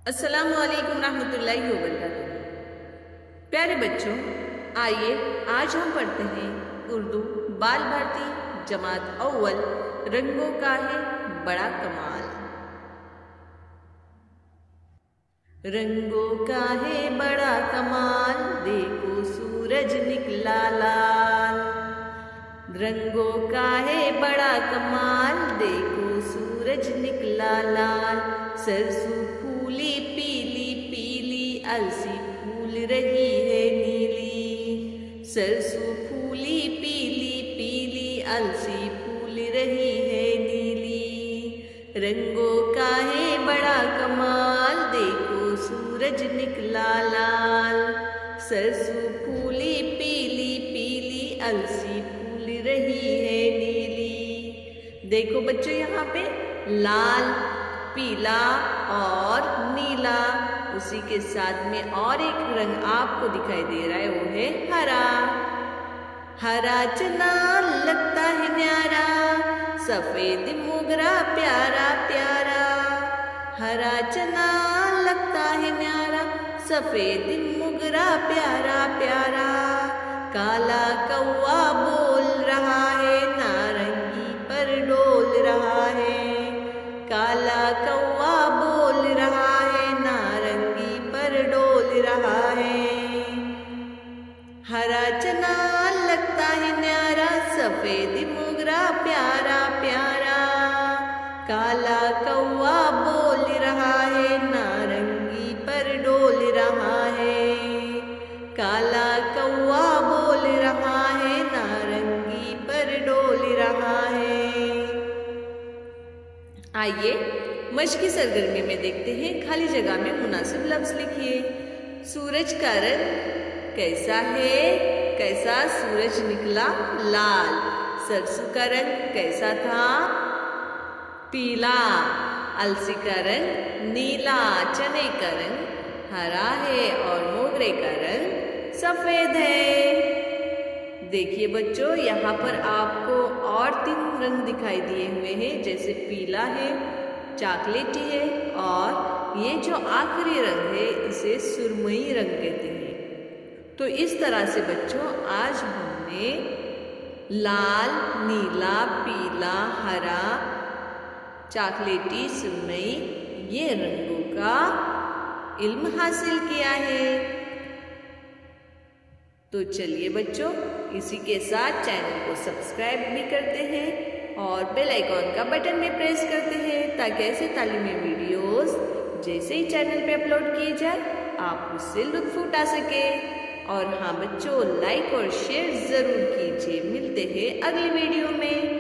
अस्सलामु अलैकुम रहमतुल्लाहि व बरकातुहू। प्यारे बच्चों, आइए आज हम पढ़ते हैं उर्दू बाल भारती जमात अव्वल, रंगों का है बड़ा कमाल। रंगों का है बड़ा कमाल, देखो सूरज निकला लाल। रंगों का है बड़ा कमाल, देखो सूरज निकला लाल। सरसों फूली पीली पीली, अलसी फूल रही है नीली। सरसों फूली पीली पीली, अलसी फूल रही है नीली। रंगों का है बड़ा कमाल, देखो सूरज निकला लाल। सरसों फूली पीली पीली, अलसी फूल रही है नीली। देखो बच्चों, यहाँ पे लाल, पीला और नीला, उसी के साथ में और एक रंग आपको दिखाई दे रहा है, वो है हरा। हरा चना लगता है न्यारा, सफेद मोगरा प्यारा प्यारा। हरा चना लगता है न्यारा, सफेद मोगरा प्यारा प्यारा। काला कौवा बोल रहा है, नारंगी पर डोल रहा है। काला कौवा बोल रहा है, नारंगी पर डोल रहा है। हरा चना लगता है न्यारा, सफेद मोगरा प्यारा प्यारा। काला कौवा बोल रहा है, नारंगी पर डोल रहा है। काला कौवा बोल रहा है, नारंगी पर डोल रहा है। आइए मश्की सरगर्मी में देखते हैं। खाली जगह में मुनासिब लफ्ज लिखिए। सूरज का रंग कैसा है? कैसा सूरज निकला लाल। सरसों का रंग कैसा था? पीला। अलसी का रंग नीला। चने का रंग हरा है और मोगरे का रंग सफेद है। देखिए बच्चों, यहाँ पर आपको और 3 रंग दिखाई दिए हुए हैं, जैसे पीला है, चॉकलेटी है और ये जो आखिरी रंग है इसे सुरमई रंग कहते हैं। तो इस तरह से बच्चों आज हमने लाल, नीला, पीला, हरा, चॉकलेटी, सुरमई ये रंगों का इल्म हासिल किया है। तो चलिए बच्चों, इसी के साथ चैनल को सब्सक्राइब भी करते हैं और बेल आइकॉन का बटन भी प्रेस करते हैं, ताकि ऐसे तालीमी वीडियोस जैसे ही चैनल पे अपलोड किए जाए आप उससे लुत्फ उठा सके। और हाँ बच्चों, लाइक और शेयर ज़रूर कीजिए। मिलते हैं अगली वीडियो में।